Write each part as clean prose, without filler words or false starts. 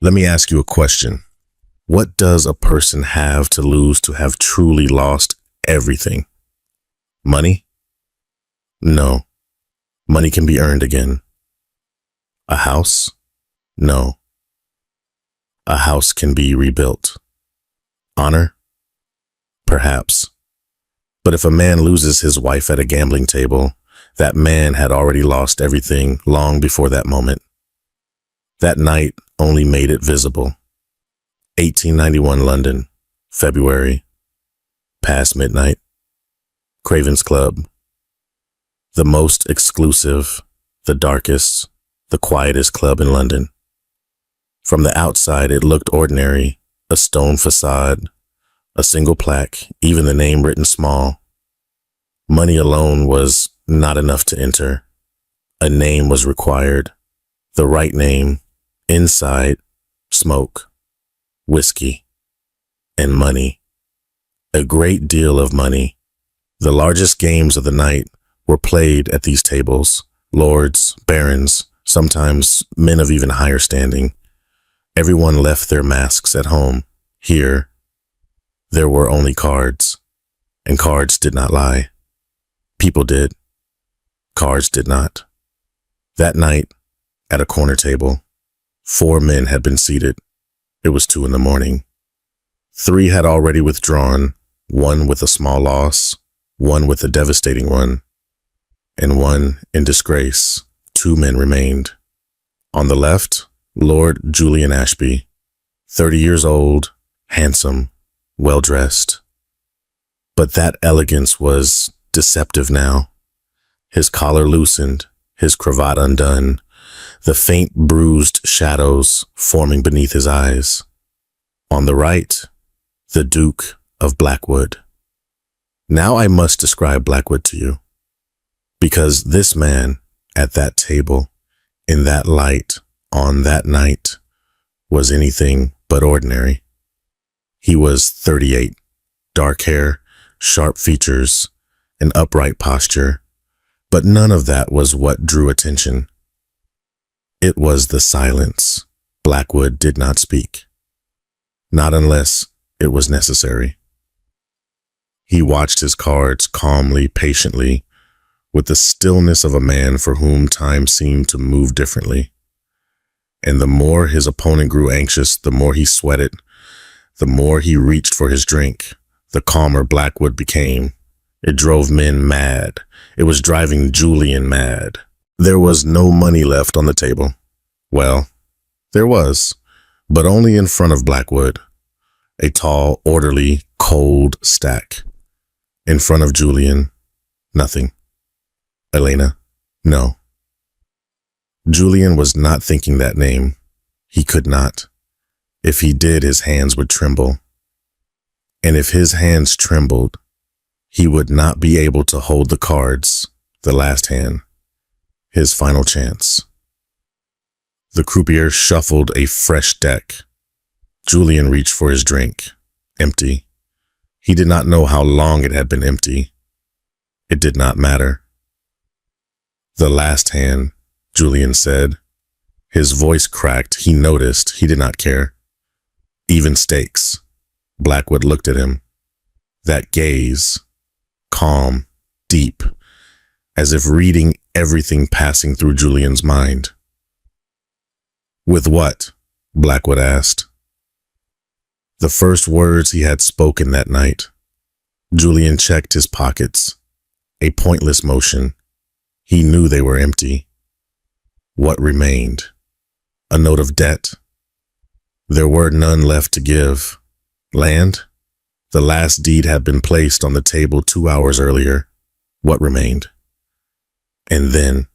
Let me ask you a question. What does a person have to lose to have truly lost everything? Money? No. Money can be earned again. A house? No. A house can be rebuilt. Honor? Perhaps. But if a man loses his wife at a gambling table, that man had already lost everything long before that moment. That night only made it visible. 1891 London, February, past midnight. Craven's Club. The most exclusive, the darkest, the quietest club in London. From the outside, it looked ordinary, a stone facade, a single plaque, even the name written small. Money alone was not enough to enter. A name was required, the right name. Inside, smoke, whiskey, and money. A great deal of money. The largest games of the night were played at these tables. Lords, barons, sometimes men of even higher standing. Everyone left their masks at home. Here, there were only cards, and cards did not lie. People did. Cards did not. That night, at a corner table, 4 men had been seated. It was 2 a.m. 3 had already withdrawn, 1 with a small loss, 1 with a devastating one, and 1 in disgrace. 2 men remained. On the left, Lord Julian Ashby, 30 years old, handsome, well-dressed. But that elegance was deceptive now. His collar loosened, his cravat undone, the faint bruised shadows forming beneath his eyes. On the right, the Duke of Blackwood. Now I must describe Blackwood to you, because this man at that table, in that light, on that night, was anything but ordinary. He was 38, dark hair, sharp features, an upright posture, but none of that was what drew attention. It was the silence. Blackwood did not speak. Not unless it was necessary. He watched his cards calmly, patiently, with the stillness of a man for whom time seemed to move differently. And the more his opponent grew anxious, the more he sweated, the more he reached for his drink, the calmer Blackwood became. It drove men mad. It was driving Julian mad. There was no money left on the table. Well, there was, but only in front of Blackwood. A tall, orderly, cold stack. In front of Julian, nothing. Elena, no. Julian was not thinking that name. He could not. If he did, his hands would tremble. And if his hands trembled, he would not be able to hold the cards, the last hand, his final chance. The croupier shuffled a fresh deck. Julian reached for his drink. Empty. He did not know how long it had been empty. It did not matter. The last hand, Julian said. His voice cracked. He noticed. He did not care. Even stakes. Blackwood looked at him. That gaze, calm, deep, as if reading everything passing through Julian's mind. With what? Blackwood asked. The first words he had spoken that night. Julian checked his pockets. A pointless motion. He knew they were empty. What remained? A note of debt. There were none left to give. Land? The last deed had been placed on the table 2 hours earlier. What remained? And then,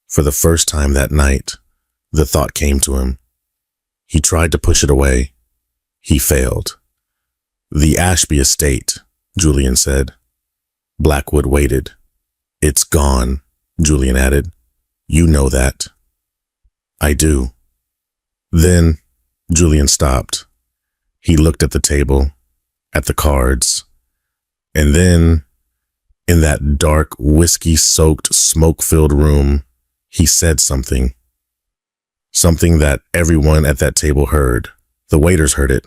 for the first time that night, the thought came to him. He tried to push it away. He failed. The Ashby estate, Julian said. Blackwood waited. It's gone, Julian added. You know that. I do. Then, Julian stopped. He looked at the table, at the cards, and then, in that dark, whiskey-soaked, smoke-filled room, he said something. Something that everyone at that table heard. The waiters heard it.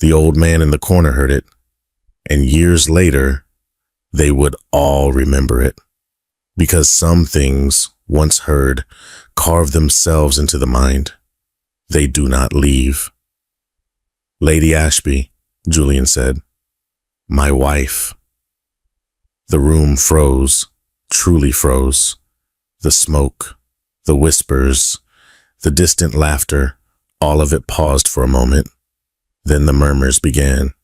The old man in the corner heard it. And years later, they would all remember it. Because some things, once heard, carve themselves into the mind. They do not leave. Lady Ashby, Julian said. My wife. The room froze, truly froze. The smoke, the whispers, the distant laughter, all of it paused for a moment. Then the murmurs began.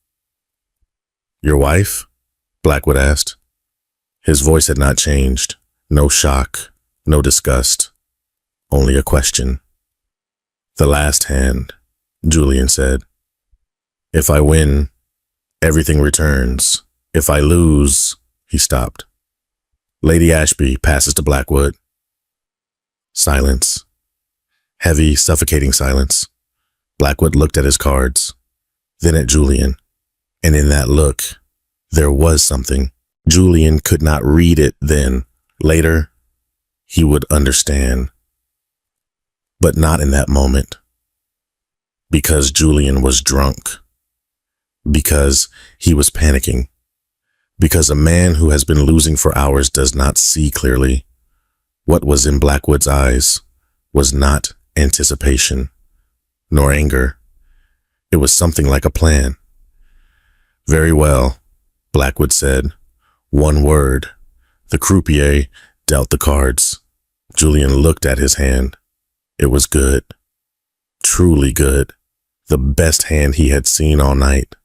Your wife? Blackwood asked. His voice had not changed. No shock, no disgust, only a question. The last hand, Julian said. If I win, everything returns. If I lose, he stopped. Lady Ashby passes to Blackwood. Silence. Heavy, suffocating silence. Blackwood looked at his cards, then at Julian, and in that look, there was something. Julian could not read it then. Later, he would understand. But not in that moment. Because Julian was drunk. Because he was panicking. Because a man who has been losing for hours does not see clearly. What was in Blackwood's eyes was not anticipation, nor anger. It was something like a plan. Very well, Blackwood said. One word. The croupier dealt the cards. Julian looked at his hand. It was good. Truly good. The best hand he had seen all night.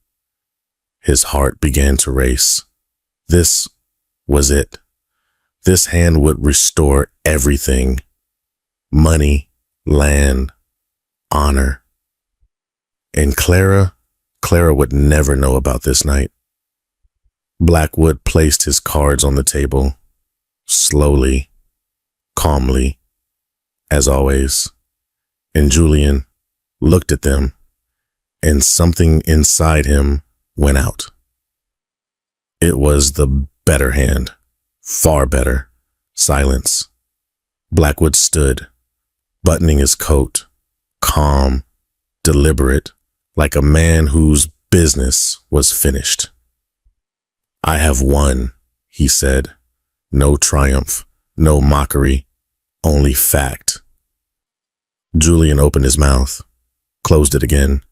His heart began to race. This was it. This hand would restore everything. Money, land, honor. And Clara would never know about this night. Blackwood placed his cards on the table, slowly, calmly, as always. And Julian looked at them, and something inside him went out. It was the better hand, far better. Silence. Blackwood stood, buttoning his coat, calm, deliberate, like a man whose business was finished. I have won, he said. No triumph, no mockery, only fact. Julian opened his mouth, closed it again.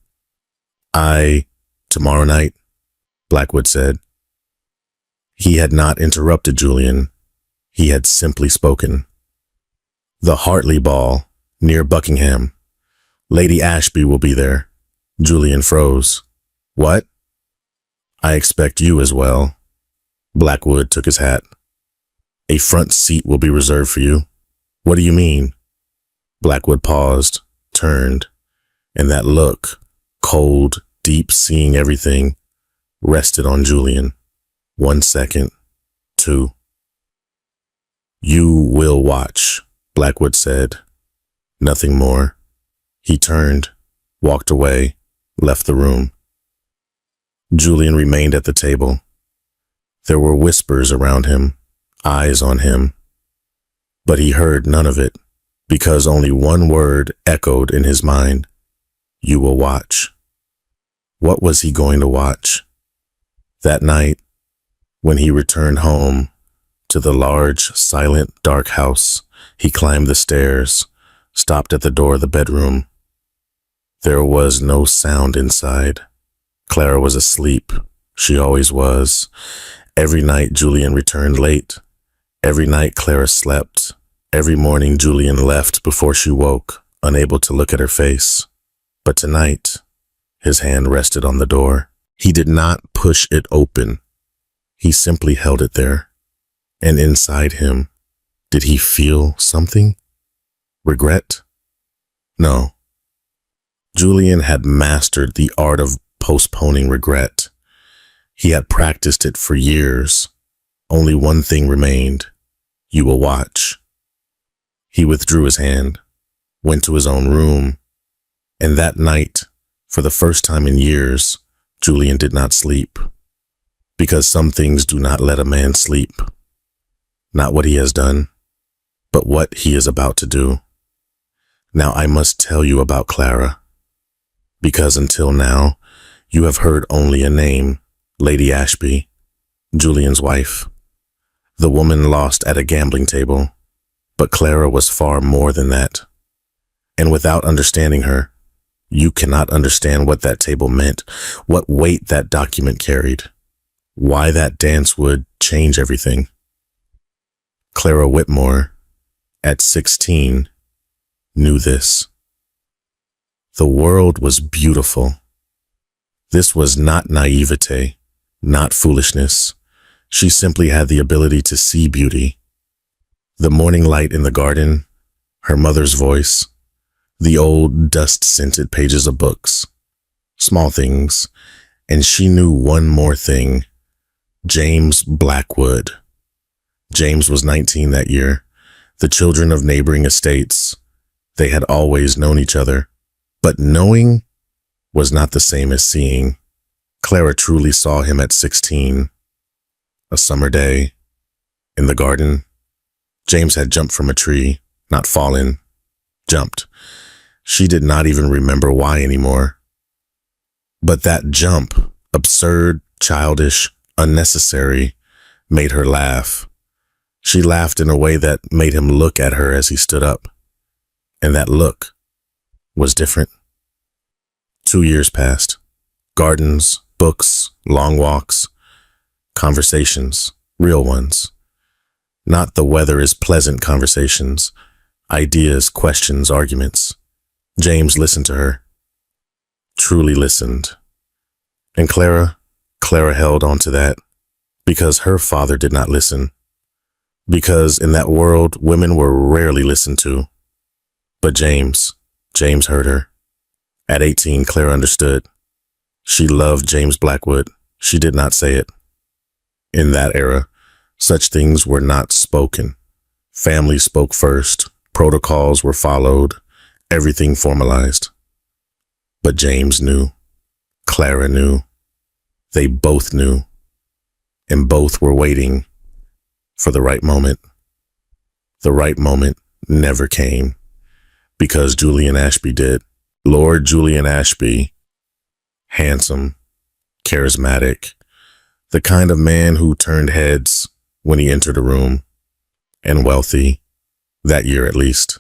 Tomorrow night, Blackwood said. He had not interrupted Julian. He had simply spoken. The Hartley Ball, near Buckingham. Lady Ashby will be there. Julian froze. What? I expect you as well. Blackwood took his hat. A front seat will be reserved for you. What do you mean? Blackwood paused, turned, and that look, cold, deep, seeing everything, rested on Julian. 1 second, 2. You will watch, Blackwood said. Nothing more. He turned, walked away, left the room. Julian remained at the table. There were whispers around him, eyes on him. But he heard none of it, because only one word echoed in his mind. You will watch. What was he going to watch? That night, when he returned home to the large, silent, dark house, he climbed the stairs, stopped at the door of the bedroom. There was no sound inside. Clara was asleep. She always was. Every night Julian returned late. Every night Clara slept. Every morning Julian left before she woke, unable to look at her face. But tonight, his hand rested on the door. He did not push it open. He simply held it there. And inside him, did he feel something? Regret? No. Julian had mastered the art of postponing regret. He had practiced it for years. Only one thing remained. You will watch. He withdrew his hand, went to his own room, and that night, for the first time in years, Julian did not sleep. Because some things do not let a man sleep. Not what he has done, but what he is about to do. Now I must tell you about Clara, because until now, you have heard only a name, Lady Ashby, Julian's wife, the woman lost at a gambling table. But Clara was far more than that. And without understanding her, you cannot understand what that table meant, what weight that document carried, why that dance would change everything. Clara Whitmore, at 16, knew this. The world was beautiful. This was not naivete, not foolishness. She simply had the ability to see beauty. The morning light in the garden, her mother's voice, the old dust-scented pages of books, small things, and she knew one more thing, James Blackwood. James was 19 that year. The children of neighboring estates, they had always known each other, but knowing was not the same as seeing. Clara truly saw him at 16. A summer day, in the garden, James had jumped from a tree, not fallen, jumped. She did not even remember why anymore. But that jump, absurd, childish, unnecessary, made her laugh. She laughed in a way that made him look at her as he stood up. And that look was different. 2 years passed. Gardens, books, long walks, conversations, real ones. Not the weather is pleasant conversations, ideas, questions, arguments. James listened to her, truly listened. And Clara held on to that because her father did not listen. Because in that world, women were rarely listened to. But James heard her. At 18, Clara understood. She loved James Blackwood. She did not say it. In that era, such things were not spoken. Family spoke first. Protocols were followed. Everything formalized. But James knew. Clara knew. They both knew. And both were waiting for the right moment. The right moment never came because Julian Ashby did. Lord Julian Ashby, handsome, charismatic, the kind of man who turned heads when he entered a room, and wealthy, that year at least.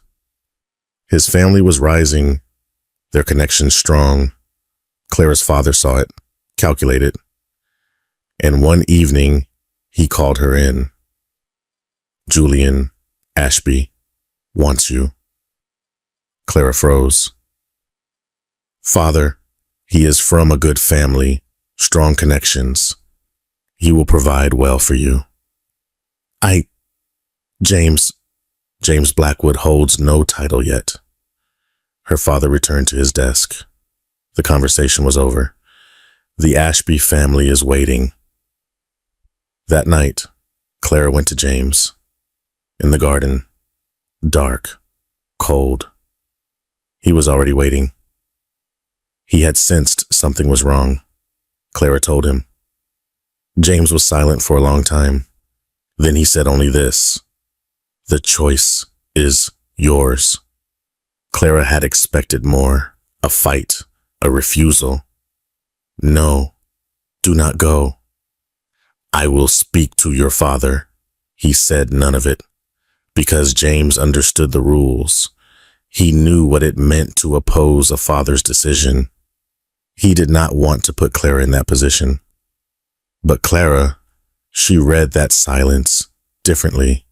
His family was rising, their connection strong. Clara's father saw it, calculated, and one evening he called her in. Julian Ashby wants you. Clara froze. Father, he is from a good family, strong connections. He will provide well for you. James Blackwood holds no title yet. Her father returned to his desk. The conversation was over. The Ashby family is waiting. That night, Clara went to James. In the garden, dark, cold. He was already waiting. He had sensed something was wrong. Clara told him. James was silent for a long time. Then he said only this. The choice is yours. Clara had expected more. A fight, a refusal. No, do not go. I will speak to your father. He said none of it, because James understood the rules. He knew what it meant to oppose a father's decision. He did not want to put Clara in that position. But Clara, she read that silence differently.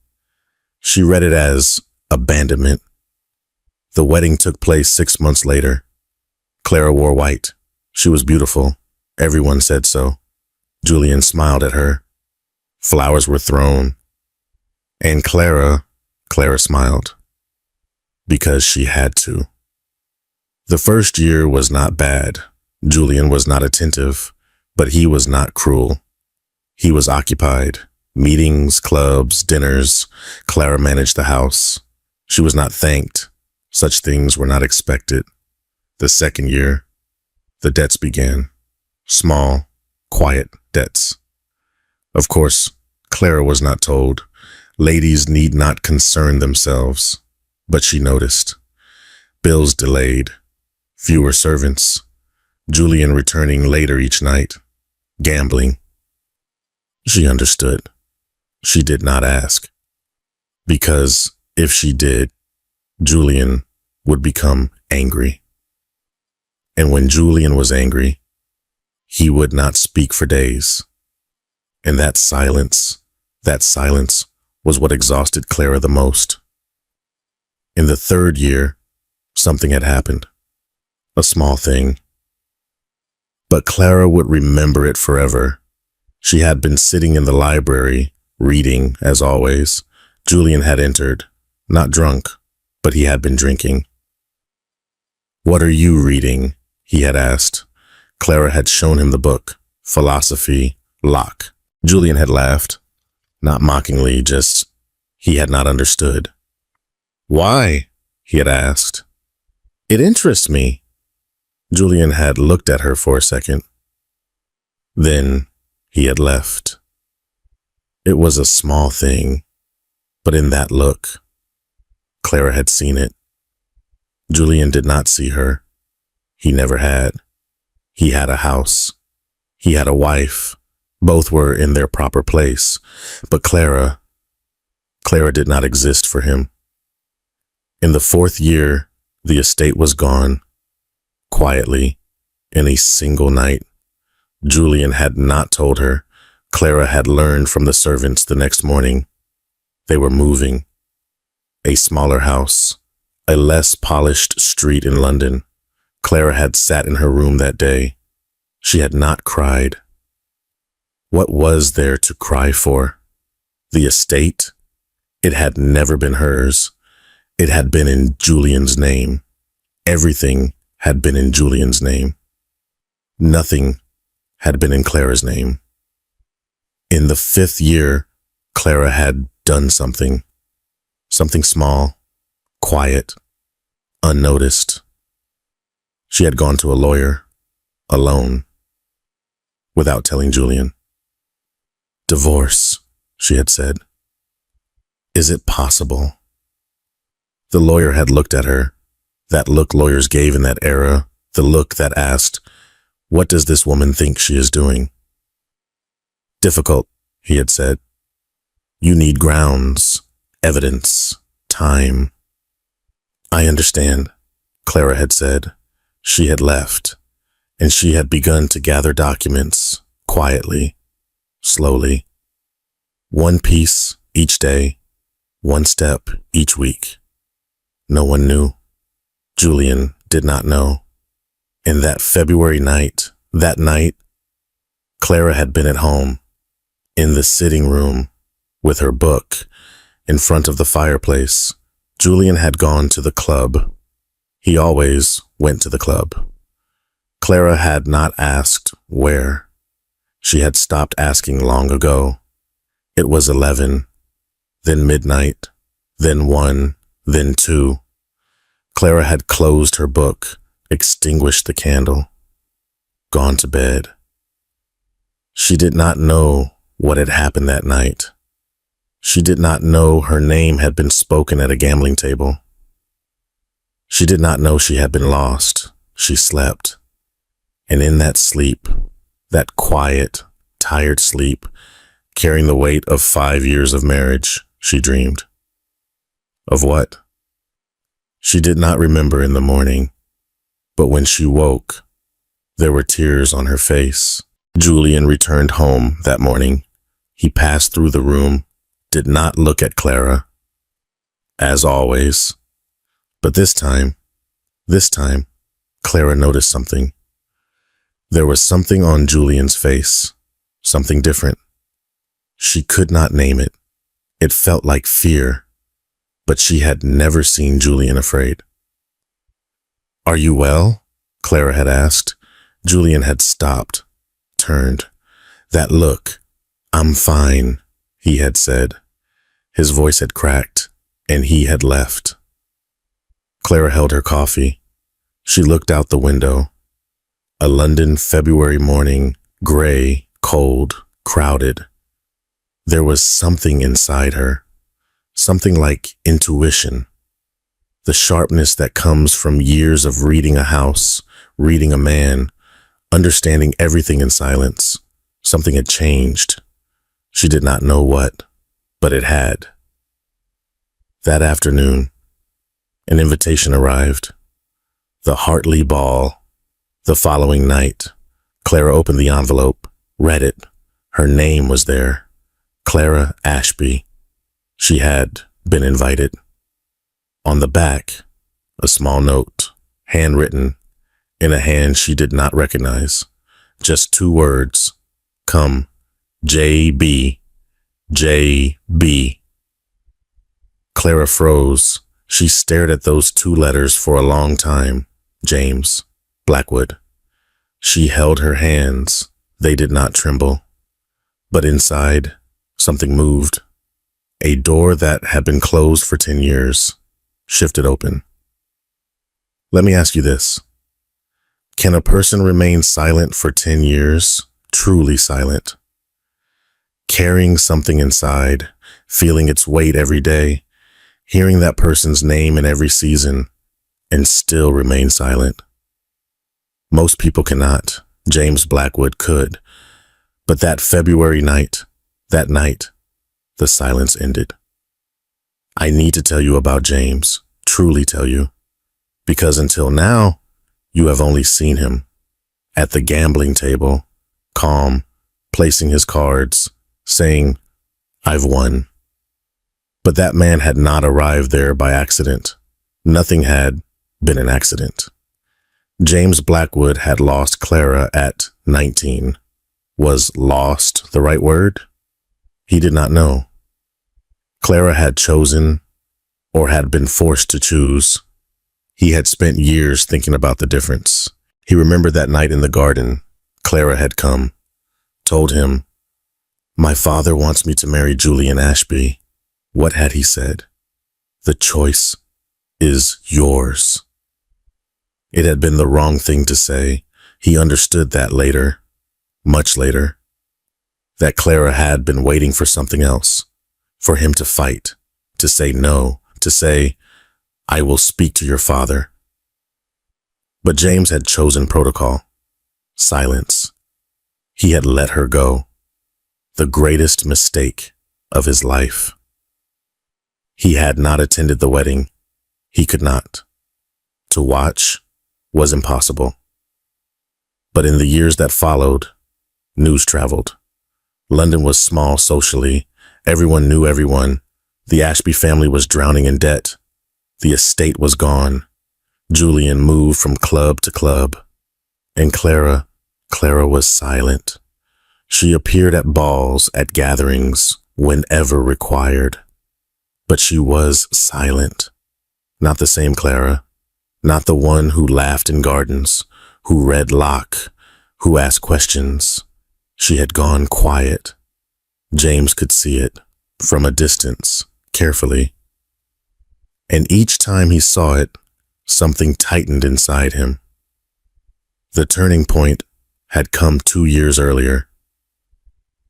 She read it as abandonment. The wedding took place 6 months later. Clara wore white. She was beautiful. Everyone said so. Julian smiled at her. Flowers were thrown. And Clara smiled. Because she had to. The first year was not bad. Julian was not attentive, but he was not cruel. He was occupied. Meetings, clubs, dinners. Clara managed the house. She was not thanked. Such things were not expected. The second year, the debts began. Small, quiet debts. Of course, Clara was not told. Ladies need not concern themselves. But she noticed. Bills delayed, fewer servants, Julian returning later each night, gambling. She understood. She did not ask. Because if she did, Julian would become angry. And when Julian was angry, he would not speak for days. And that silence was what exhausted Clara the most. In the third year, something had happened. A small thing. But Clara would remember it forever. She had been sitting in the library, reading, as always. Julian had entered, not drunk, but he had been drinking. "What are you reading?" he had asked. Clara had shown him the book, Philosophy, Locke. Julian had laughed, not mockingly, just he had not understood. "Why?" he had asked. "It interests me." Julian had looked at her for a second. Then he had left. It was a small thing, but in that look, Clara had seen it. Julian did not see her. He never had. He had a house. He had a wife. Both were in their proper place. But Clara did not exist for him. In the fourth year, the estate was gone. Quietly, in a single night. Julian had not told her. Clara had learned from the servants the next morning. They were moving. A smaller house, a less polished street in London. Clara had sat in her room that day. She had not cried. What was there to cry for? The estate? It had never been hers. It had been in Julian's name. Everything had been in Julian's name. Nothing had been in Clara's name. In the fifth year, Clara had done something. Something small, quiet, unnoticed. She had gone to a lawyer, alone, without telling Julian. "Divorce," she had said. "Is it possible?" The lawyer had looked at her, that look lawyers gave in that era, the look that asked, "What does this woman think she is doing?" "Difficult," he had said. "You need grounds, evidence, time." "I understand," Clara had said. She had left, and she had begun to gather documents, quietly, slowly. One piece each day, one step each week. No one knew. Julian did not know. And that February night, Clara had been at home, in the sitting room, with her book, in front of the fireplace. Julian had gone to the club. He always went to the club. Clara had not asked where. She had stopped asking long ago. It was 11, then midnight, then 1, then 2. Clara had closed her book, extinguished the candle, gone to bed. She did not know what had happened that night. She did not know her name had been spoken at a gambling table. She did not know she had been lost. She slept. And in that sleep, that quiet, tired sleep, carrying the weight of 5 years of marriage, she dreamed. Of what? She did not remember in the morning, but when she woke, there were tears on her face. Julian returned home that morning. He passed through the room, did not look at Clara, as always. But this time, Clara noticed something. There was something on Julian's face, something different. She could not name it. It felt like fear, but she had never seen Julian afraid. "Are you well?" Clara had asked. Julian had stopped, turned. That look, "I'm fine," he had said. His voice had cracked, and he had left. Clara held her coffee. She looked out the window. A London February morning, gray, cold, crowded. There was something inside her, something like intuition. The sharpness that comes from years of reading a house, reading a man, understanding everything in silence. Something had changed. She did not know what, but it had. That afternoon, an invitation arrived. The Hartley Ball. The following night, Clara opened the envelope, read it. Her name was there. Clara Ashby. She had been invited. On the back, a small note, handwritten, in a hand she did not recognize. Just 2 words. Come, J.B. J.B. Clara froze. She stared at those 2 letters for a long time. James Blackwood. She held her hands. They did not tremble. But inside, something moved. A door that had been closed for 10 years shifted open. Let me ask you this. Can a person remain silent for 10 years, truly silent? Carrying something inside, feeling its weight every day, hearing that person's name in every season, and still remain silent? Most people cannot. James Blackwood could. But that February night, the silence ended. I need to tell you about James, truly tell you, because until now, you have only seen him at the gambling table, calm, placing his cards, saying, I've won. But that man had not arrived there by accident. Nothing had been an accident. James Blackwood had lost Clara at 19. Was lost the right word? He did not know. Clara had chosen, or had been forced to choose. He had spent years thinking about the difference. He remembered that night in the garden. Clara had come, told him, my father wants me to marry Julian Ashby. What had he said? The choice is yours. It had been the wrong thing to say. He understood that later, much later, that Clara had been waiting for something else, for him to fight, to say no, to say, I will speak to your father. But James had chosen protocol, silence. He had let her go, the greatest mistake of his life. He had not attended the wedding. He could not. To watch was impossible. But in the years that followed, news traveled. London was small socially. Everyone knew everyone. The Ashby family was drowning in debt. The estate was gone. Julian moved from club to club. And Clara was silent. She appeared at balls, at gatherings, whenever required. But she was silent. Not the same Clara. Not the one who laughed in gardens, who read Locke, who asked questions. She had gone quiet. James could see it, from a distance, carefully. And each time he saw it, something tightened inside him. The turning point had come 2 years earlier.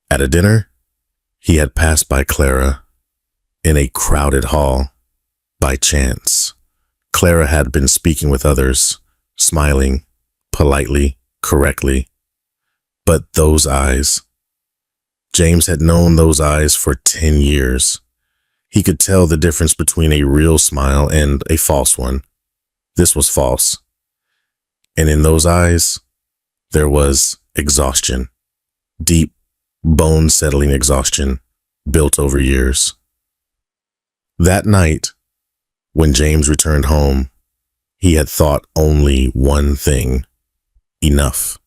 At a dinner, he had passed by Clara in a crowded hall by chance. Clara had been speaking with others, smiling, politely, correctly. But those eyes, James had known those eyes for 10 years. He could tell the difference between a real smile and a false one. This was false. And in those eyes, there was exhaustion, deep, bone-settling exhaustion built over years. That night, when James returned home, he had thought only one thing: enough.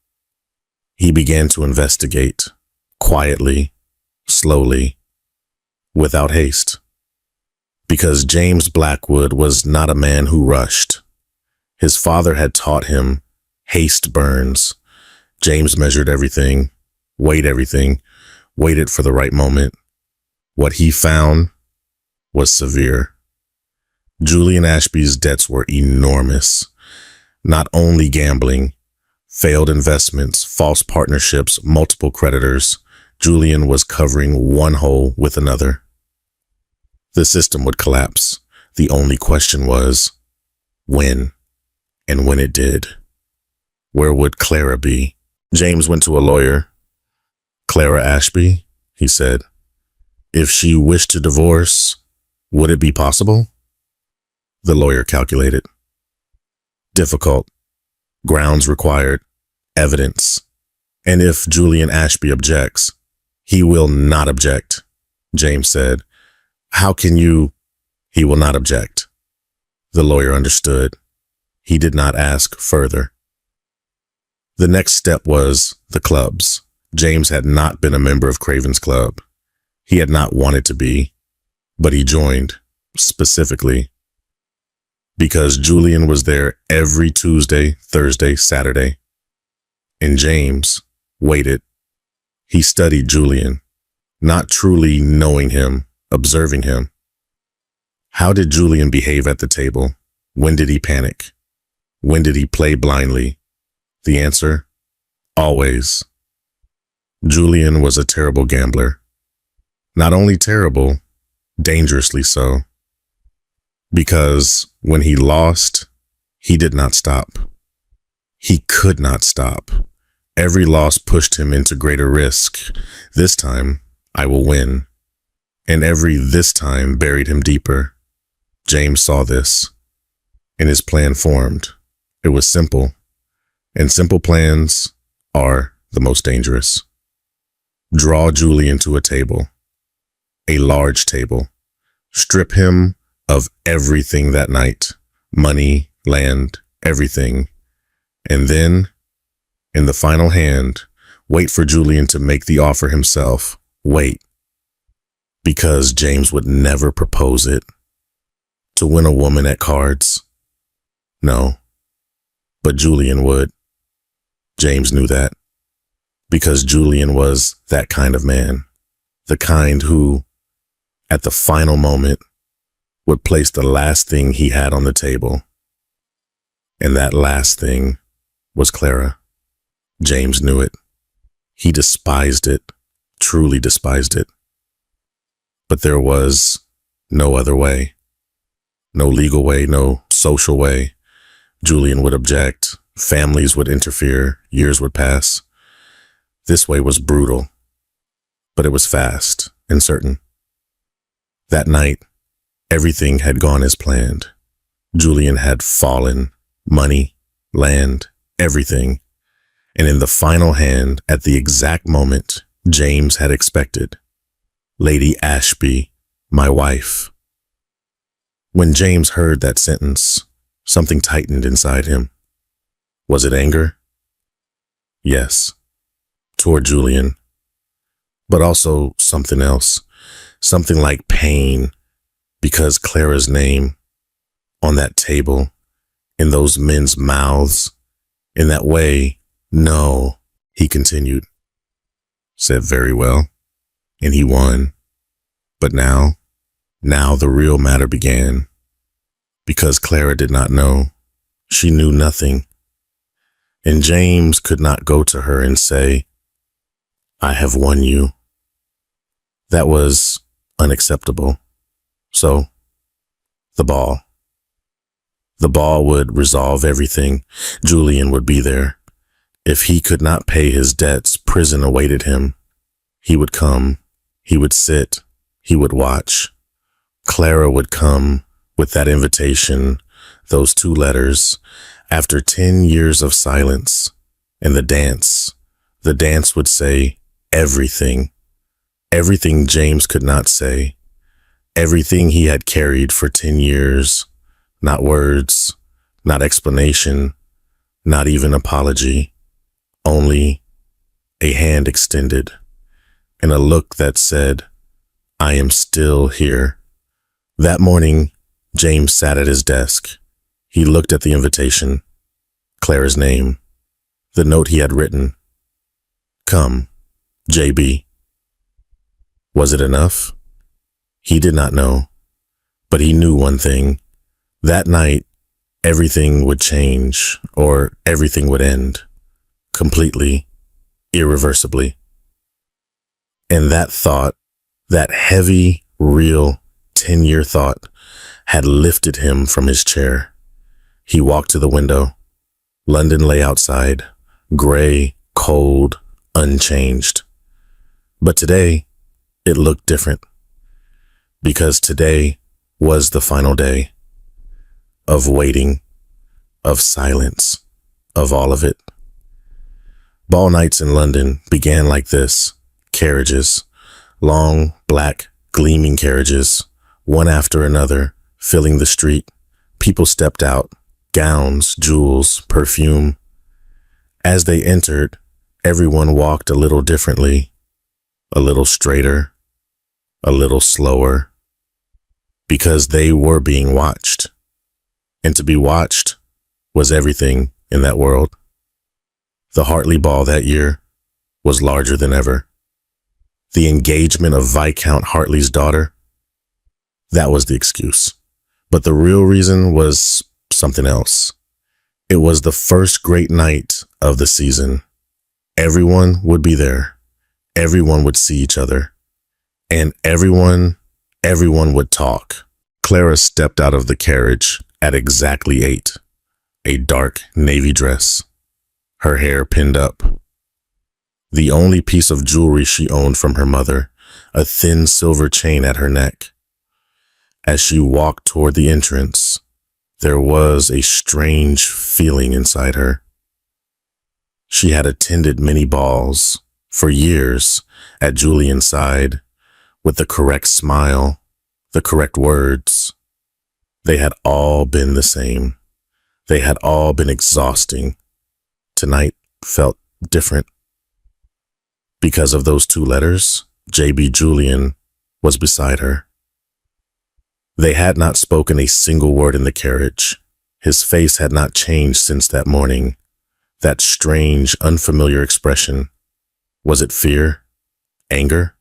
He began to investigate, quietly, slowly, without haste. Because James Blackwood was not a man who rushed. His father had taught him haste burns. James measured everything, weighed everything, waited for the right moment. What he found was severe. Julian Ashby's debts were enormous. Not only gambling, failed investments, false partnerships, multiple creditors. Julian was covering one hole with another. The system would collapse. The only question was, When? And when it did, where would Clara be? James went to a lawyer. Clara Ashby, he said. If she wished to divorce, would it be possible? The lawyer calculated. Difficult. Grounds required. Evidence. And if Julian Ashby objects, he will not object, James said. How can you? He will not object. The lawyer understood. He did not ask further. The next step was the clubs. James had not been a member of Craven's Club. He had not wanted to be, but he joined, specifically because Julian was there every Tuesday, Thursday, Saturday. And James waited. He studied Julian, not truly knowing him, observing him. How did Julian behave at the table? When did he panic? When did he play blindly? The answer? Always. Julian was a terrible gambler. Not only terrible, dangerously so. Because when he lost, he did not stop. He could not stop. Every loss pushed him into greater risk. This time, I will win. And every this time buried him deeper. James saw this, and his plan formed. It was simple, and simple plans are the most dangerous. Draw Julian to a table, a large table. Strip him of everything that night, money, land, everything. And then, in the final hand, wait for Julian to make the offer himself. Wait. Because James would never propose it. To win a woman at cards? No. But Julian would. James knew that. Because Julian was that kind of man. The kind who, at the final moment, would place the last thing he had on the table. And that last thing was Clara. James knew it. He despised it, truly despised it. But there was no other way. No legal way, no social way. Julian would object. Families would interfere. Years would pass. This way was brutal, but it was fast and certain. That night, everything had gone as planned. Julian had fallen, money, land, everything. And in the final hand, at the exact moment James had expected, Lady Ashby, my wife. When James heard that sentence, something tightened inside him. Was it anger? Yes, toward Julian, but also something else, something like pain, because Clara's name on that table, in those men's mouths, in that way. No, he continued. Said very well, and he won. But now the real matter began. Because Clara did not know. She knew nothing. And James could not go to her and say, I have won you. That was unacceptable. So, the ball. The ball would resolve everything. Julian would be there. If he could not pay his debts, prison awaited him. He would come. He would sit. He would watch. Clara would come with that invitation, those 2 letters, after 10 years of silence. And the dance would say everything. Everything James could not say. Everything he had carried for 10 years. Not words, not explanation, not even apology. Only a hand extended and a look that said, I am still here. That morning, James sat at his desk. He looked at the invitation, Clara's name, the note he had written. Come, JB. Was it enough? He did not know, but he knew one thing. That night, everything would change, or everything would end. Completely, irreversibly. And that thought, that heavy, real, 10-year thought, had lifted him from his chair. He walked to the window. London lay outside, gray, cold, unchanged. But today, it looked different. Because today was the final day of waiting, of silence, of all of it. Ball nights in London began like this: carriages, long, black, gleaming carriages, one after another, filling the street. People stepped out, gowns, jewels, perfume. As they entered, everyone walked a little differently, a little straighter, a little slower, because they were being watched. And to be watched was everything in that world. The Hartley Ball that year was larger than ever. The engagement of Viscount Hartley's daughter, that was the excuse. But the real reason was something else. It was the first great night of the season. Everyone would be there. Everyone would see each other. And everyone would talk. Clara stepped out of the carriage at exactly 8, a dark navy dress, her hair pinned up. The only piece of jewelry she owned from her mother, a thin silver chain at her neck. As she walked toward the entrance, there was a strange feeling inside her. She had attended many balls for years at Julian's side, with the correct smile, the correct words. They had all been the same. They had all been exhausting. Tonight felt different. Because of those 2 letters, J.B. Julian was beside her. They had not spoken a single word in the carriage. His face had not changed since that morning. That strange, unfamiliar expression. Was it fear? Anger?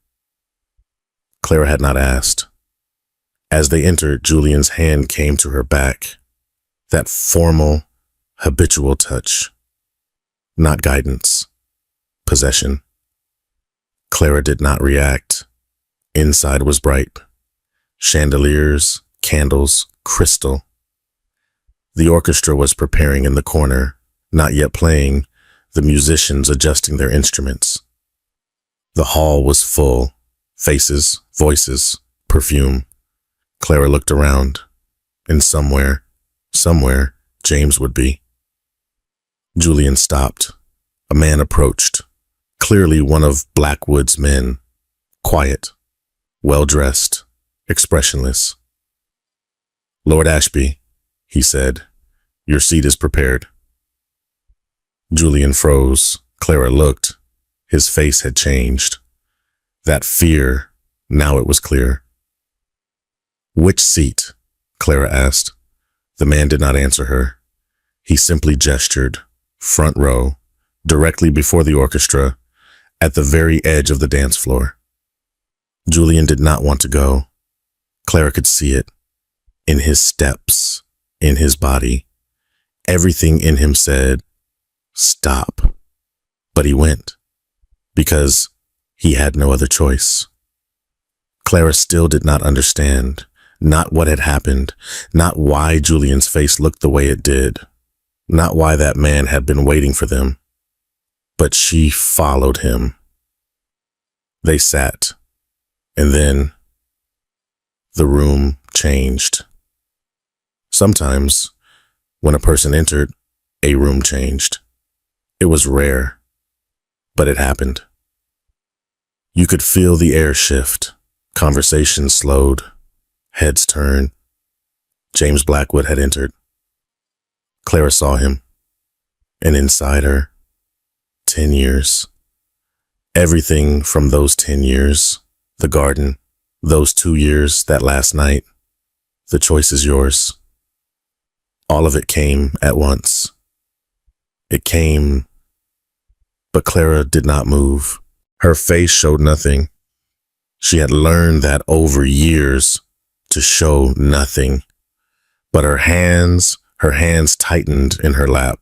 Clara had not asked. As they entered, Julian's hand came to her back. That formal, habitual touch. Not guidance. Possession. Clara did not react. Inside was bright. Chandeliers, candles, crystal. The orchestra was preparing in the corner, not yet playing, the musicians adjusting their instruments. The hall was full. Faces, voices, perfume. Clara looked around, and somewhere, James would be. Julian stopped. A man approached, clearly one of Blackwood's men, quiet, well-dressed, expressionless. "Lord Ashby," he said, "your seat is prepared." Julian froze. Clara looked. His face had changed. That fear, now it was clear. "Which seat?" Clara asked. The man did not answer her. He simply gestured, front row, directly before the orchestra, at the very edge of the dance floor. Julian did not want to go. Clara could see it. In his steps, in his body. Everything in him said, stop. But he went, because he had no other choice. Clara still did not understand, not what had happened, not why Julian's face looked the way it did, not why that man had been waiting for them. But she followed him. They sat, and then the room changed. Sometimes, when a person entered, a room changed. It was rare, but it happened. You could feel the air shift. Conversation slowed. Heads turned. James Blackwood had entered. Clara saw him, and inside her, 10 years. Everything from those 10 years, the garden, those 2 years, that last night, the choice is yours. All of it came at once. It came, but Clara did not move. Her face showed nothing. She had learned that over years to show nothing. But her hands tightened in her lap.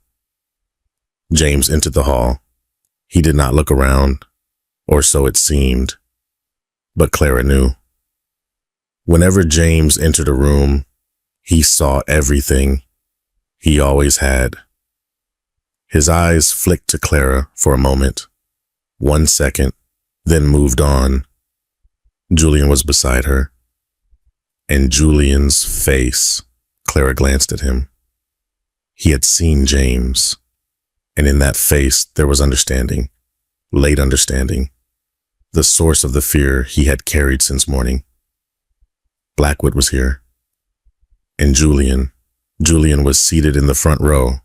James entered the hall. He did not look around, or so it seemed. But Clara knew. Whenever James entered a room, he saw everything. He always had. His eyes flicked to Clara for a moment, 1 second, then moved on. Julian was beside her. And Julian's face, Clara glanced at him. He had seen James, and in that face there was understanding, late understanding, the source of the fear he had carried since morning. Blackwood was here. And Julian was seated in the front row.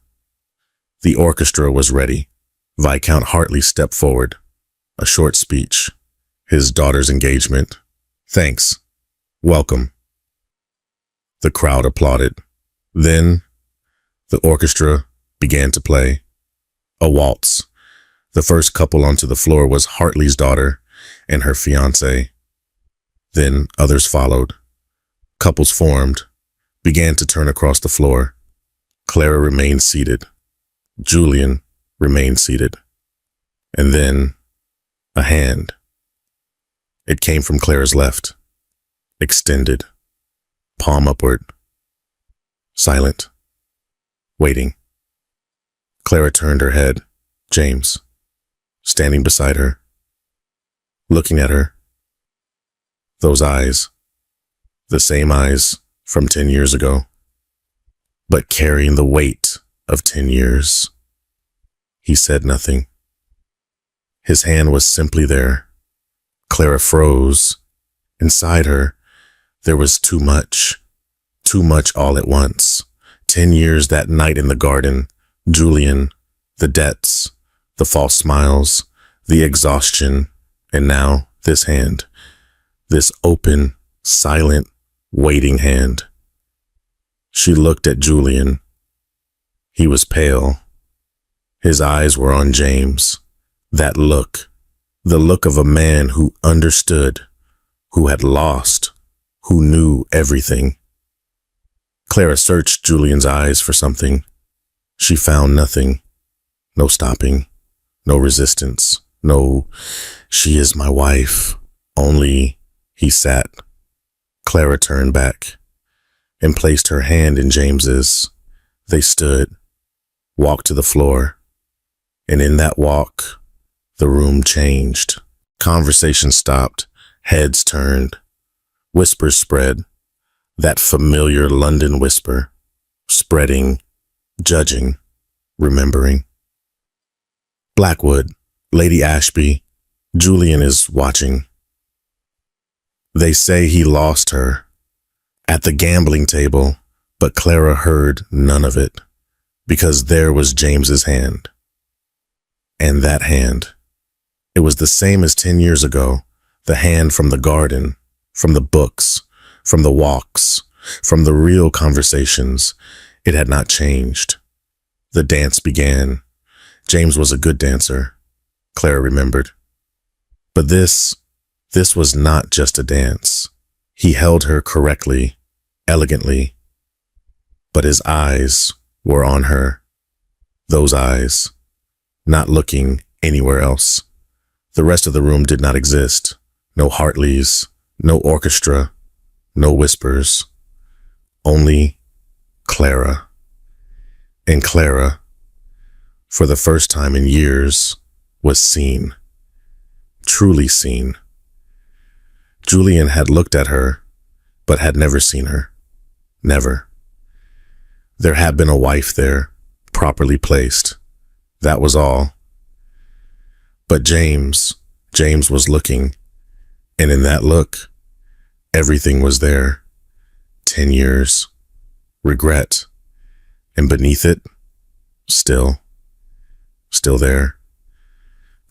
The orchestra was ready. Viscount Hartley stepped forward. A short speech. His daughter's engagement. Thanks. Welcome. The crowd applauded. Then the orchestra began to play. A waltz. The first couple onto the floor was Hartley's daughter and her fiancé. Then others followed. Couples formed, began to turn across the floor. Clara remained seated. Julian remained seated. And then a hand. It came from Clara's left, extended, palm upward, silent, waiting. Clara turned her head. James, standing beside her, looking at her. Those eyes, the same eyes from 10 years ago, but carrying the weight of 10 years. He said nothing. His hand was simply there. Clara froze. Inside her, there was too much all at once. 10 years, that night in the garden, Julian, the debts, the false smiles, the exhaustion, and now this hand, this open, silent, waiting hand. She looked at Julian. He was pale. His eyes were on James. That look, the look of a man who understood, who had lost, who knew everything. Clara searched Julian's eyes for something. She found nothing. No stopping, no resistance, no, she is my wife. Only he sat. Clara turned back and placed her hand in James's. They stood, walked to the floor, and in that walk, the room changed. Conversation stopped, heads turned, whispers spread, that familiar London whisper, spreading, judging, remembering. Blackwood, Lady Ashby, Julian is watching. They say he lost her at the gambling table, but Clara heard none of it because there was James's hand. And that hand, it was the same as 10 years ago, the hand from the garden, from the books, from the walks, from the real conversations. It had not changed. The dance began. James was a good dancer, Clara remembered. But this was not just a dance. He held her correctly, elegantly, but his eyes were on her. Those eyes, not looking anywhere else. The rest of the room did not exist. No Hartleys, no orchestra, no whispers. Only Clara. And Clara, for the first time in years, was seen. Truly seen. Julian had looked at her, but had never seen her. Never. There had been a wife there, properly placed. That was all. But James was looking, and in that look, everything was there. 10 years, regret, and beneath it, still there.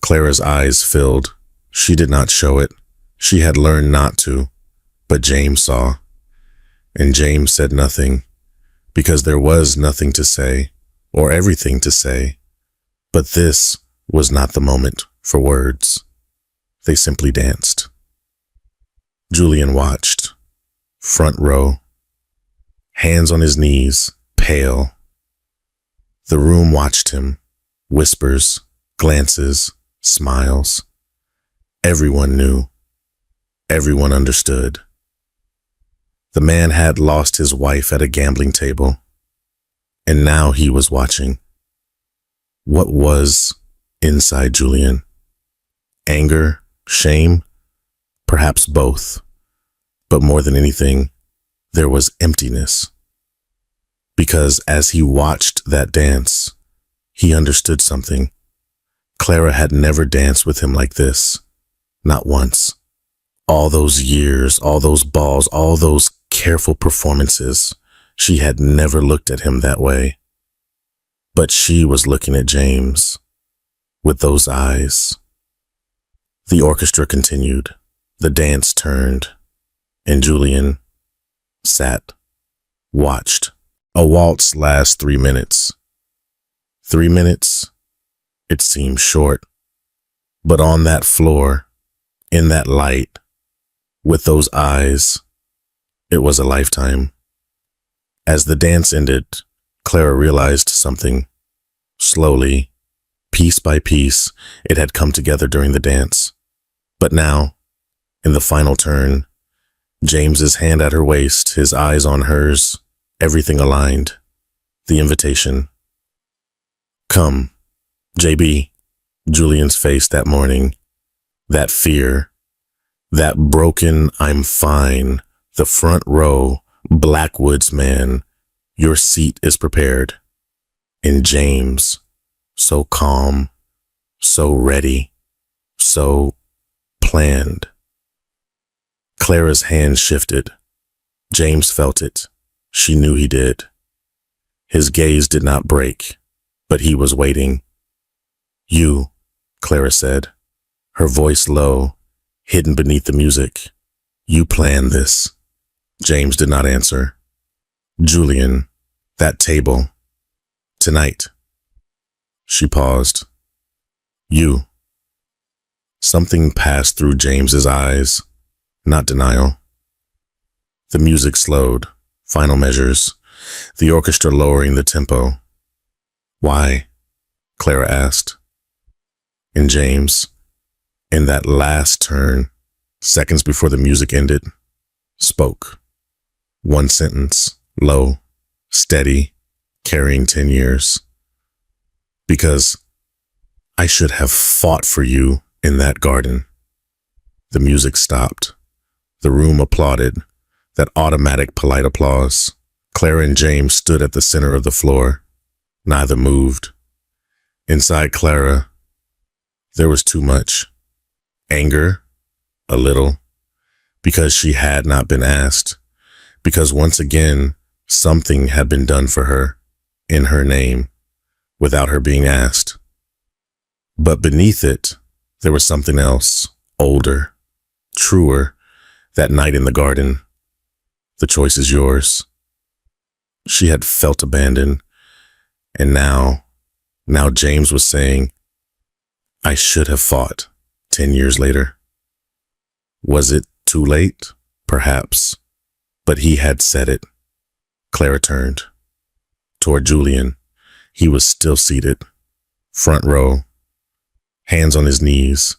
Clara's eyes filled. She did not show it. She had learned not to, but James saw. And James said nothing, because there was nothing to say, or everything to say. But this was not the moment for words. They simply danced. Julian watched, front row, hands on his knees, pale. The room watched him, whispers, glances, smiles. Everyone knew. Everyone understood. The man had lost his wife at a gambling table, And now he was watching. What was inside Julian? Anger? Shame? Perhaps both. But more than anything, there was emptiness. Because as he watched that dance, he understood something. Clara had never danced with him like this. Not once. All those years, all those balls, all those careful performances, she had never looked at him that way. But she was looking at James with those eyes. The orchestra continued. The dance turned. And Julian sat, watched. A waltz lasts 3 minutes. 3 minutes? It seemed short. But on that floor, in that light, with those eyes, it was a lifetime. As the dance ended, Clara realized something. Slowly, piece by piece, it had come together during the dance. But now, in the final turn, James's hand at her waist, his eyes on hers, everything aligned. The invitation. Come, JB. Julian's face that morning. That fear. That broken, I'm fine. The front row, Blackwoods man. Your seat is prepared. And James, so calm, so ready, so planned. Clara's hand shifted. James felt it. She knew he did. His gaze did not break, but he was waiting. You, Clara said, her voice low, hidden beneath the music. You planned this. James did not answer. Julian, that table. Tonight. She paused. You. Something passed through James's eyes, not denial. The music slowed, final measures, the orchestra lowering the tempo. Why? Clara asked. And James, in that last turn, seconds before the music ended, spoke. One sentence, low, steady, carrying 10 years. Because I should have fought for you in that garden. The music stopped. The room applauded, that automatic polite applause. Clara and James stood at the center of the floor. Neither moved. Inside Clara, there was too much. Anger, a little, because she had not been asked, because once again, something had been done for her, in her name, without her being asked. But beneath it, there was something else, older, truer, that night in the garden. The choice is yours. She had felt abandoned, and now James was saying, I should have fought 10 years later. Was it too late? Perhaps. But he had said it. Clara turned. Toward Julian. He was still seated. Front row. Hands on his knees.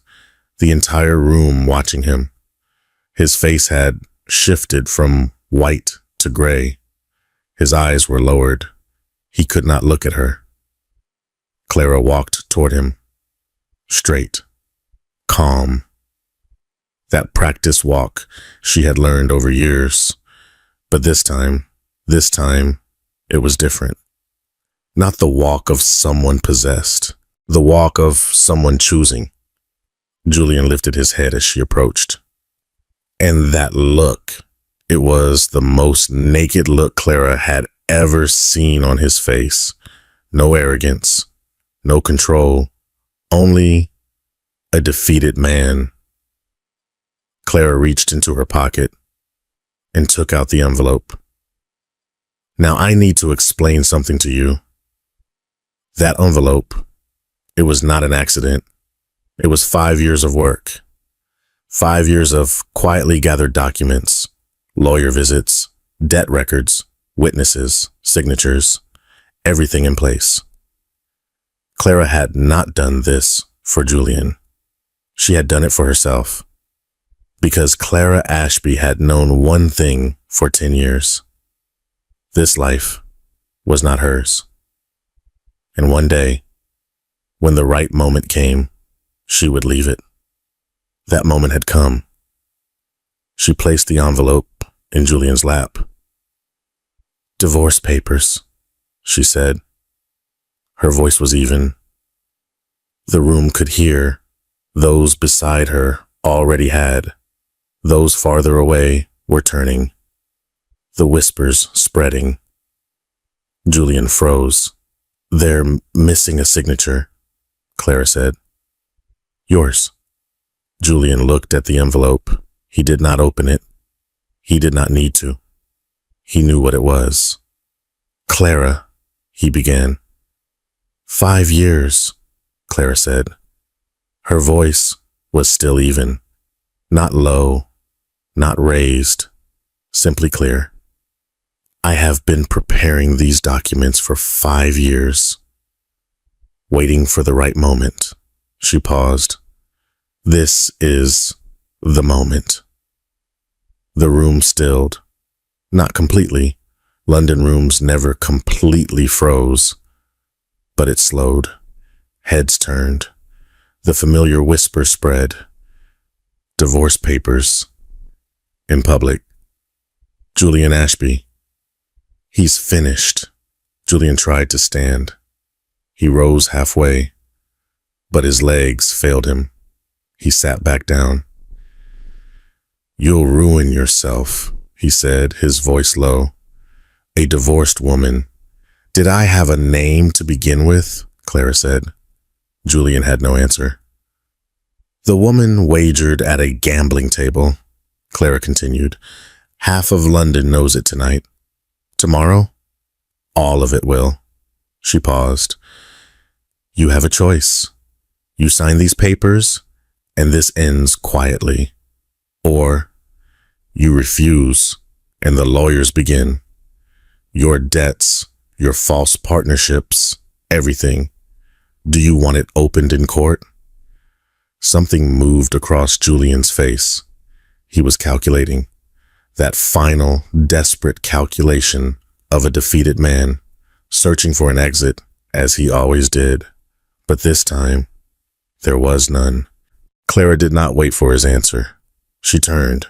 The entire room watching him. His face had shifted from white to gray. His eyes were lowered. He could not look at her. Clara walked toward him. Straight. Calm. That practice walk she had learned over years. But this time, it was different. Not the walk of someone possessed. The walk of someone choosing. Julian lifted his head as she approached. And that look, it was the most naked look Clara had ever seen on his face. No arrogance, no control, only a defeated man. Clara reached into her pocket and took out the envelope. Now I need to explain something to you. That envelope, it was not an accident. It was 5 years of work. 5 years of quietly gathered documents, lawyer visits, debt records, witnesses, signatures, everything in place. Clara had not done this for Julian. She had done it for herself. Because Clara Ashby had known one thing for 10 years. This life was not hers. And one day, when the right moment came, she would leave it. That moment had come. She placed the envelope in Julian's lap. "Divorce papers," she said. Her voice was even. The room could hear. Those beside her already had. Those farther away were turning. The whispers spreading. Julian froze. "They're missing a signature," Clara said. "Yours." Julian looked at the envelope. He did not open it. He did not need to. He knew what it was. "Clara," he began. 5 years, Clara said. Her voice was still even. Not low, not raised, simply clear. "I have been preparing these documents for 5 years. Waiting for the right moment." She paused. "This is the moment." The room stilled. Not completely. London rooms never completely froze. But it slowed. Heads turned. The familiar whisper spread. "Divorce papers." In public. "Julian Ashby." "He's finished." Julian tried to stand. He rose halfway, but his legs failed him. He sat back down. "You'll ruin yourself," he said, his voice low. "A divorced woman." "Did I have a name to begin with?" Clara said. Julian had no answer. "The woman wagered at a gambling table," Clara continued. "Half of London knows it tonight. Tomorrow, all of it will." She paused. "You have a choice. You sign these papers, and this ends quietly. Or you refuse, and the lawyers begin. Your debts, your false partnerships, everything. Do you want it opened in court?" Something moved across Julian's face. He was calculating. That final, desperate calculation of a defeated man, searching for an exit, as he always did. But this time, there was none. Clara did not wait for his answer. She turned,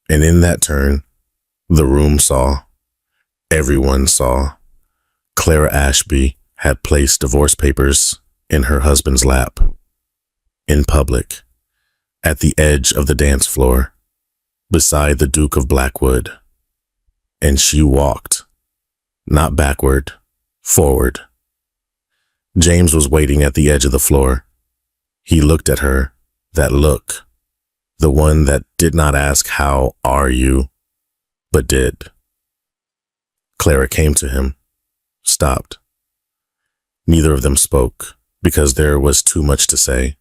and in that turn, the room saw. Everyone saw. Clara Ashby had placed divorce papers in her husband's lap. In public, at the edge of the dance floor, beside the Duke of Blackwood. And she walked, not backward, forward. James was waiting at the edge of the floor. He looked at her, that look, the one that did not ask, "How are you?" but did. Clara came to him, stopped. Neither of them spoke, because there was too much to say.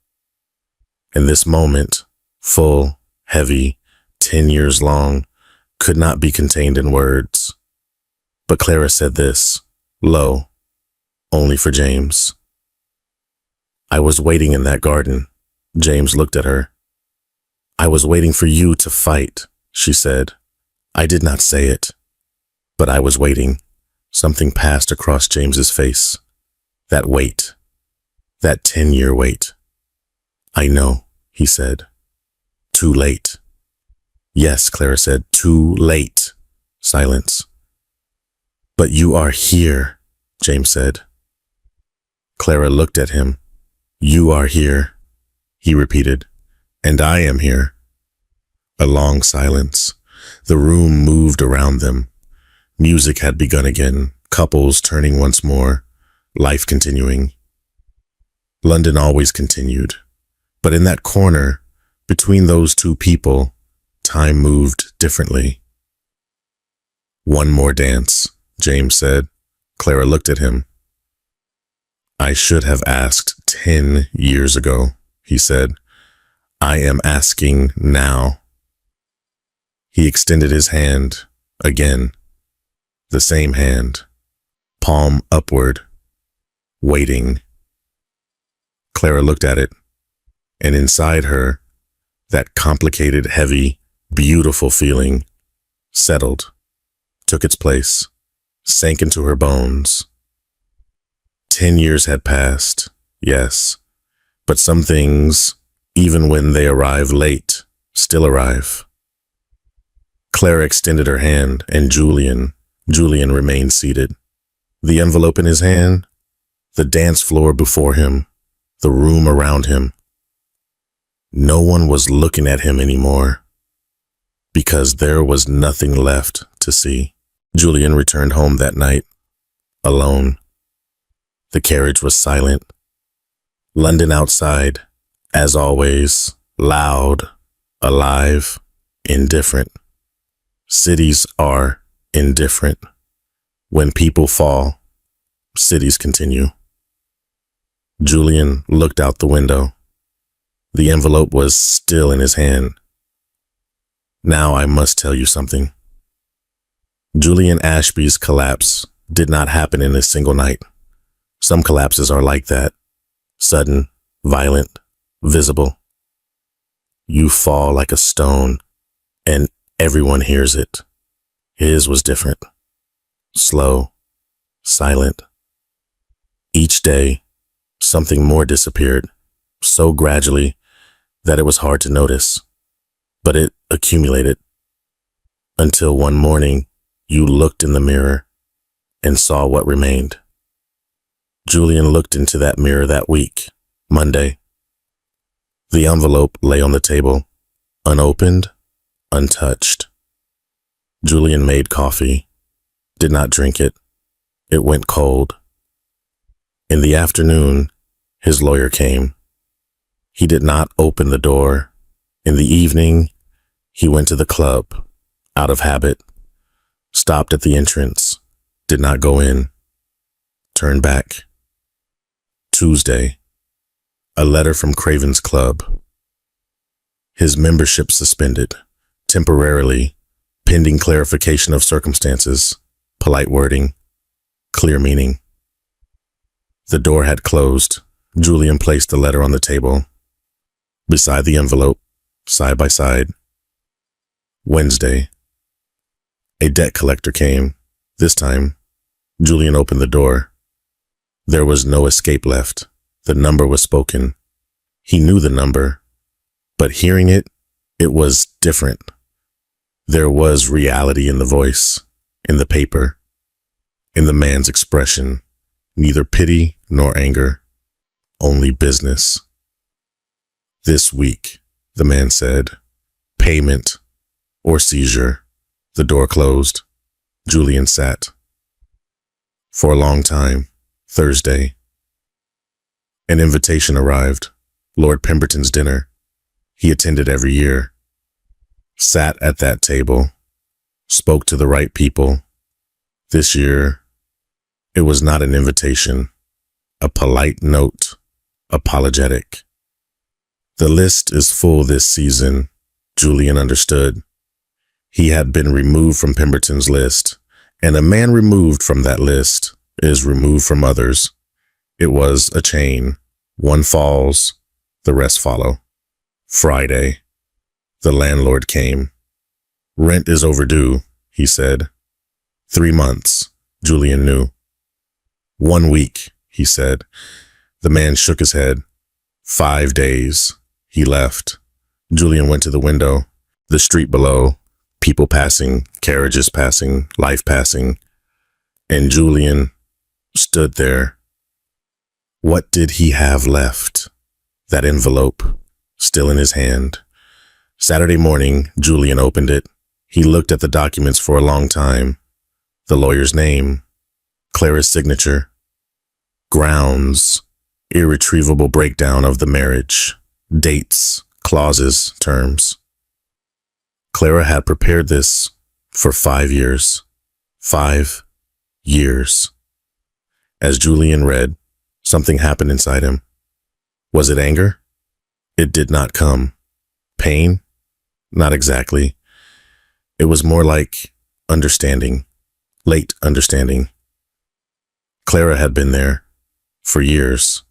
And this moment, full, heavy, 10 years long, could not be contained in words. But Clara said this, low, only for James. "I was waiting in that garden." James looked at her. "I was waiting for you to fight," she said. "I did not say it, but I was waiting." Something passed across James's face. That wait. That 10-year wait. "I know," he said. "Too late." "Yes," Clara said, "too late." Silence. "But you are here," James said. Clara looked at him. "You are here," he repeated. "And I am here." A long silence. The room moved around them. Music had begun again, couples turning once more, life continuing. London always continued. But in that corner, between those two people, time moved differently. "One more dance," James said. Clara looked at him. "I should have asked 10 years ago," he said. "I am asking now." He extended his hand, again. The same hand, palm upward, waiting. Clara looked at it, and inside her, that complicated, heavy, beautiful feeling settled, took its place. sank into her bones. 10 years had passed, yes, but some things, even when they arrive late, still arrive. Clara extended her hand, and Julian remained seated. The envelope in his hand, the dance floor before him, the room around him. No one was looking at him anymore, because there was nothing left to see. Julian returned home that night, alone. The carriage was silent. London outside, as always, loud, alive, indifferent. Cities are indifferent. When people fall, cities continue. Julian looked out the window. The envelope was still in his hand. Now I must tell you something. Julian Ashby's collapse did not happen in a single night. Some collapses are like that. Sudden, violent, visible. You fall like a stone, and everyone hears it. His was different. Slow, silent. Each day, something more disappeared, so gradually that it was hard to notice. But it accumulated, until one morning you looked in the mirror and saw what remained. Julian looked into that mirror that week, Monday. The envelope lay on the table, unopened, untouched. Julian made coffee, did not drink it. It went cold. In the afternoon, his lawyer came. He did not open the door. In the evening, he went to the club, out of habit, stopped at the entrance, did not go in, turned back. Tuesday, a letter from Craven's Club. His membership suspended, temporarily, pending clarification of circumstances, polite wording, clear meaning. The door had closed. Julian placed the letter on the table, beside the envelope, side by side. Wednesday, a debt collector came. This time, Julian opened the door. There was no escape left. The number was spoken. He knew the number, but hearing it, it was different. There was reality in the voice, in the paper, in the man's expression, neither pity nor anger, only business. This week, the man said, payment or seizure. The door closed. Julian sat. For a long time, Thursday, an invitation arrived, Lord Pemberton's dinner. He attended every year, sat at that table, spoke to the right people. This year, it was not an invitation, a polite note, apologetic. The list is full this season, Julian understood. He had been removed from Pemberton's list, and a man removed from that list is removed from others. It was a chain. One falls, the rest follow. Friday, the landlord came. Rent is overdue, he said. 3 months, Julian knew. 1 week, he said. The man shook his head. 5 days, he left. Julian went to the window. The street below, people passing, carriages passing, life passing. And Julian stood there. What did he have left? That envelope, still in his hand. Saturday morning, Julian opened it. He looked at the documents for a long time. The lawyer's name, Clara's signature, grounds, irretrievable breakdown of the marriage, dates, clauses, terms. Clara had prepared this for 5 years. 5 years. As Julian read, something happened inside him. Was it anger? It did not come. Pain? Not exactly. It was more like understanding, late understanding. Clara had been there for years,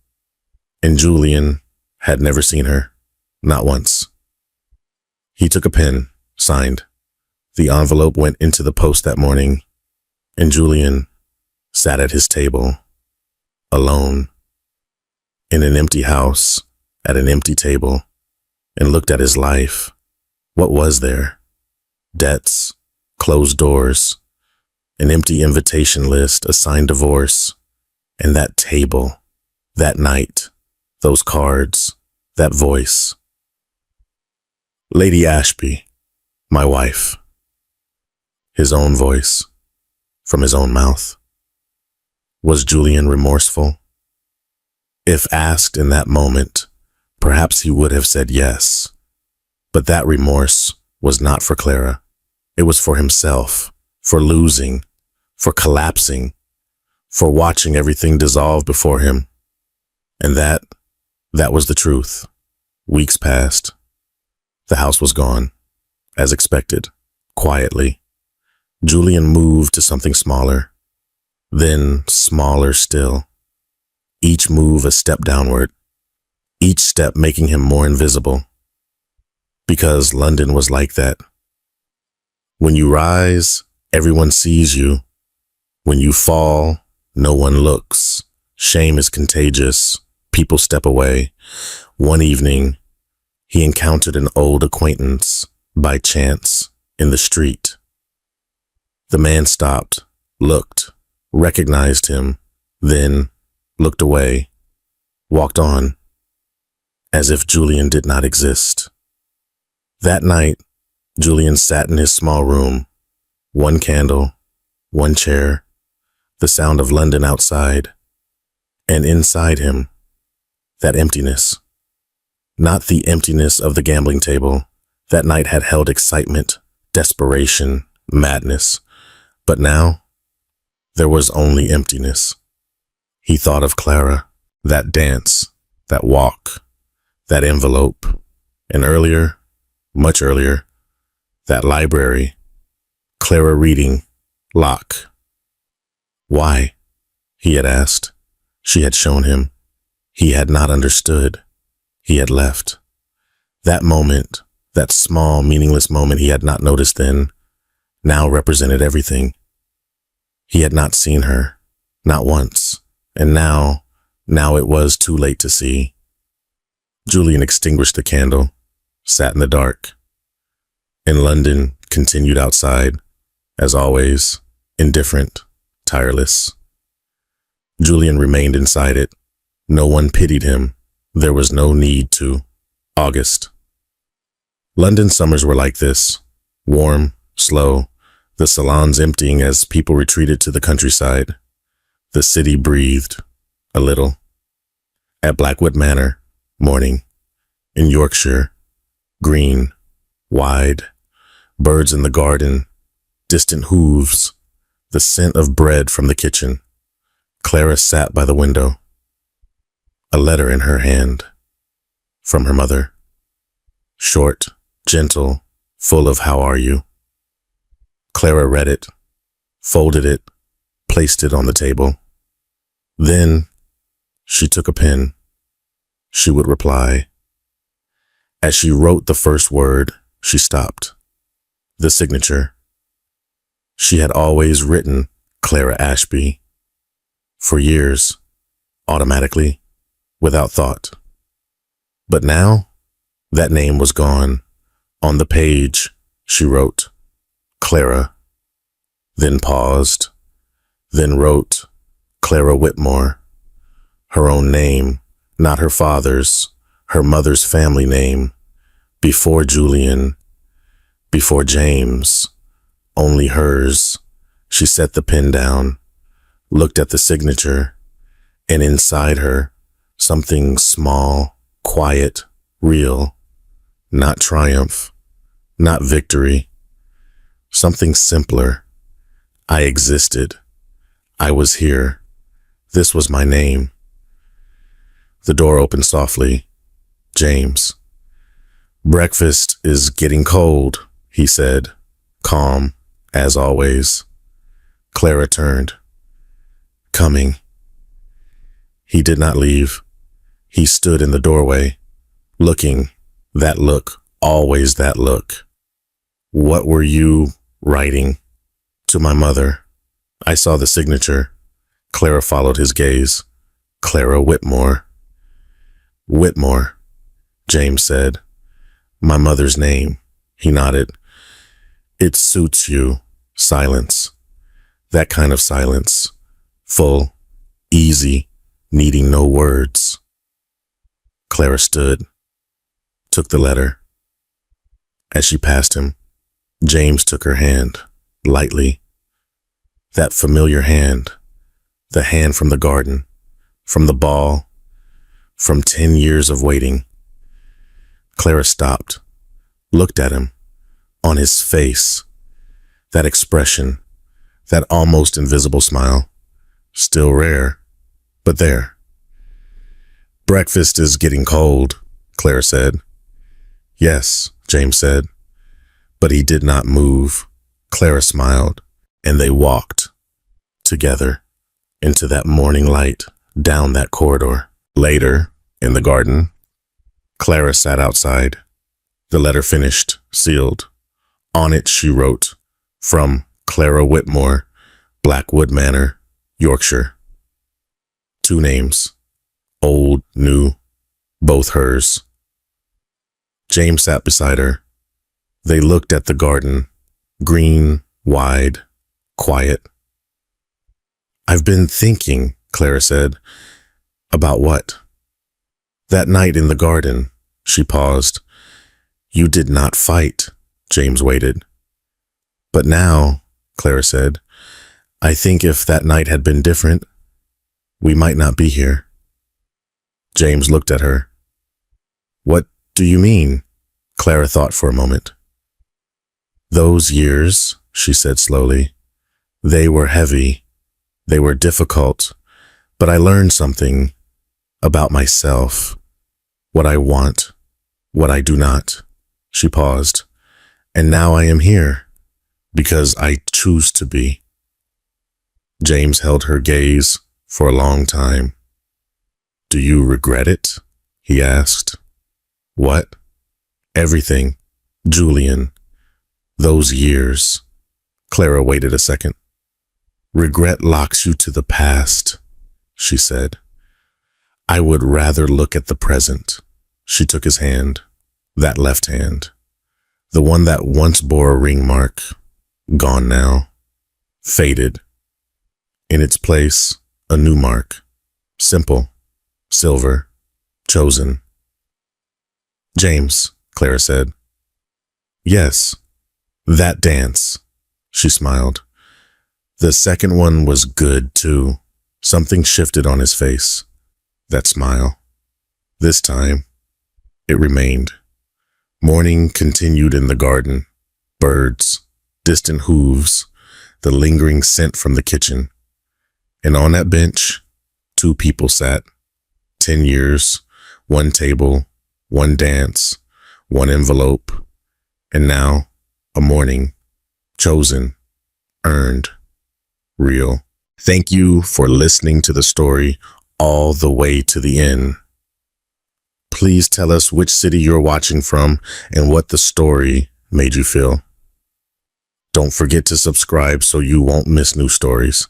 and Julian had never seen her, not once. He took a pen, signed. The envelope went into the post that morning, And Julian sat at his table, alone, in an empty house, at an empty table, and looked at his life. What was there? Debts, closed doors, an empty invitation list, a signed divorce, and that table, that night, those cards, that voice. Lady Ashby, my wife. His own voice, from his own mouth. Was Julian remorseful? If asked in that moment, perhaps he would have said yes. But that remorse was not for Clara. It was for himself, for losing, for collapsing, for watching everything dissolve before him. And that was the truth. Weeks passed. The house was gone, as expected, quietly. Julian moved to something smaller, then smaller still. Each move a step downward, each step making him more invisible. Because London was like that. When you rise, everyone sees you. When you fall, no one looks. Shame is contagious. People step away. One evening, he encountered an old acquaintance by chance in the street. The man stopped, looked, recognized him, then looked away, walked on, as if Julian did not exist. That night, Julian sat in his small room, one candle, one chair, the sound of London outside, and inside him, that emptiness. Not the emptiness of the gambling table. That night had held excitement, desperation, madness. But now, there was only emptiness. He thought of Clara, that dance, that walk, that envelope, and earlier, much earlier, that library, Clara reading, lock. Why? He had asked. She had shown him. He had not understood. He had left. That moment, that small, meaningless moment he had not noticed then, now represented everything. He had not seen her, not once, and now it was too late to see. Julian extinguished the candle, sat in the dark. And London continued outside, as always, indifferent, tireless. Julian remained inside it. No one pitied him. There was no need to. August. London summers were like this, warm, slow, the salons emptying as people retreated to the countryside. The city breathed, a little. At Blackwood Manor, morning. In Yorkshire, green, wide, birds in the garden, distant hooves, the scent of bread from the kitchen. Clara sat by the window, a letter in her hand, from her mother. Short, gentle, full of how are you. Clara read it, folded it, placed it on the table. Then she took a pen. She would reply. As she wrote the first word, she stopped. The signature. She had always written Clara Ashby. For years, automatically, without thought. But now, that name was gone. On the page, she wrote, Clara, then paused, then wrote, Clara Whitmore, her own name, not her father's, her mother's family name, before Julian, before James, only hers. She set the pen down, looked at the signature, and inside her, something small, quiet, real, not triumph, not victory, something simpler. I existed. I was here. This was my name. The door opened softly. James. Breakfast is getting cold, he said, calm, as always. Clara turned. Coming. He did not leave. He stood in the doorway, looking, that look, always that look. What were you writing? To my mother. I saw the signature. Clara followed his gaze. Clara Whitmore. Whitmore, James said. My mother's name. He nodded. It suits you. Silence. That kind of silence. Full, easy, needing no words. Clara stood, took the letter. As she passed him, James took her hand, lightly. That familiar hand, the hand from the garden, from the ball, from 10 years of waiting. Clara stopped, looked at him, on his face, that expression, that almost invisible smile, still rare, but there. Breakfast is getting cold, Clara said. Yes, James said, but he did not move. Clara smiled, and they walked together into that morning light, down that corridor. Later, in the garden, Clara sat outside. The letter finished, sealed. On it she wrote, from Clara Whitmore, Blackwood Manor, Yorkshire. 2 names, old, new, both hers. James sat beside her. They looked at the garden, green, wide, quiet. I've been thinking, Clara said. About what? That night in the garden, she paused. You did not fight, James waited. But now, Clara said, I think if that night had been different, we might not be here. James looked at her. What do you mean? Clara thought for a moment. Those years, she said slowly, they were heavy, they were difficult, but I learned something about myself, what I want, what I do not. She paused. And now I am here, because I choose to be. James held her gaze for a long time. Do you regret it? He asked. What? Everything. Julian. Those years. Clara waited a second. Regret locks you to the past, she said. I would rather look at the present. She took his hand, that left hand, the one that once bore a ring mark, gone now, faded. In its place, a new mark, simple, silver, chosen. James, Clara said. Yes, that dance, she smiled. The second one was good, too. Something shifted on his face. That smile. This time, it remained. Morning continued in the garden. Birds, distant hooves, the lingering scent from the kitchen. And on that bench, 2 people sat. 10 years, 1 table, 1 dance, 1 envelope. And now, a morning, chosen, earned, real. Thank you for listening to the story all the way to the end. Please tell us which city you're watching from and what the story made you feel. Don't forget to subscribe so you won't miss new stories.